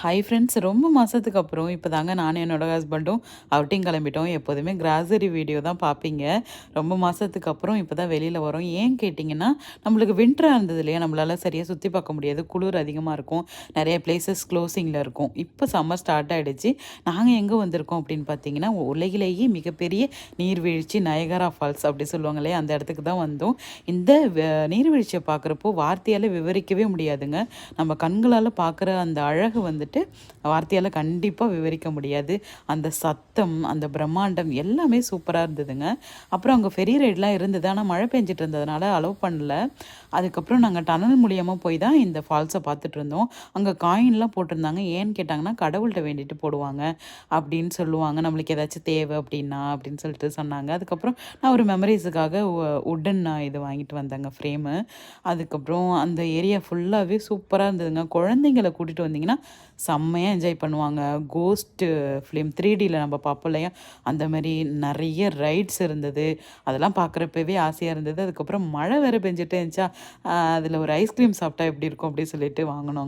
Hi friends, ரொம்ப மாதத்துக்கு அப்புறம் இப்போ தாங்க நானும் என்னோட ஹஸ்பண்டும் அவுட்டிங் கிளம்பிட்டோம். எப்போதுமே கிராசரி வீடியோ தான் பார்ப்பீங்க. ரொம்ப மாதத்துக்கு அப்புறம் இப்போ தான் வெளியில் வரோம். ஏன் கேட்டிங்கன்னா, நம்மளுக்கு வின்டராக இருந்தது இல்லையா, நம்மளால சரியாக சுற்றி பார்க்க முடியாது. குளிர் அதிகமாக இருக்கும். நிறைய பிளேசஸ் க்ளோசிங்கில் இருக்கும். இப்போ சம்மர் ஸ்டார்ட் ஆகிடுச்சு. நாங்கள் எங்கே வந்திருக்கோம் அப்படின்னு பார்த்தீங்கன்னா, உலகிலேயே மிகப்பெரிய நீர்வீழ்ச்சி நயகரா ஃபால்ஸ் அப்படி சொல்லுவாங்க இல்லையா, அந்த இடத்துக்கு தான் வந்தோம். இந்த நீர்வீழ்ச்சியை பார்க்குறப்போ வார்த்தையால் விவரிக்கவே முடியாதுங்க. நம்ம கண்களால் பார்க்குற அந்த அழகு வந்துட்டு வார்த்தையால் கண்டிப்பாக விவரிக்க முடியாது. அந்த சத்தம், அந்த பிரம்மாண்டம் எல்லாமே சூப்பராக இருந்ததுங்க. அப்புறம் அங்கே ஃபெரி ரைட்லாம் இருந்தது. ஆனால் மழை பெஞ்சிட்டு இருந்ததுனால அலோவ் பண்ணல. அதுக்கப்புறம் நாங்கள் டனல் மூலியமாக போய் தான் இந்த ஃபால்ஸை பார்த்துட்டு இருந்தோம். அங்கே காயின்லாம் போட்டிருந்தாங்க. ஏன்னு கேட்டாங்கன்னா, கடவுள்கிட்ட வேண்டிட்டு போடுவாங்க அப்படின்னு சொல்லுவாங்க. நம்மளுக்கு ஏதாச்சும் தேவை அப்படின்னா அப்படின்னு சொல்லிட்டு சொன்னாங்க. அதுக்கப்புறம் நான் ஒரு மெமரிஸுக்காக உட்டன் இது வாங்கிட்டு வந்தேங்க, ஃப்ரேமு. அதுக்கப்புறம் அந்த ஏரியா ஃபுல்லாகவே சூப்பராக இருந்ததுங்க. குழந்தைங்கள கூட்டிகிட்டு வந்தீங்கன்னா செம்மையாக என்ஜாய் பண்ணுவாங்க. கோஸ்ட்டு ஃபிலிம் 3Dயில் நம்ம பார்ப்போம் இல்லையா, அந்த மாதிரி நிறைய ரைட்ஸ் இருந்தது. அதெல்லாம் பார்க்குறப்பவே ஆசையாக இருந்தது. அதுக்கப்புறம் மழை வேறு பெஞ்சிட்டே இருந்துச்சா, அதில் ஒரு ஐஸ்கிரீம் சாப்பிட்டா எப்படி இருக்கும் அப்படின்னு சொல்லிட்டு வாங்கினோம்.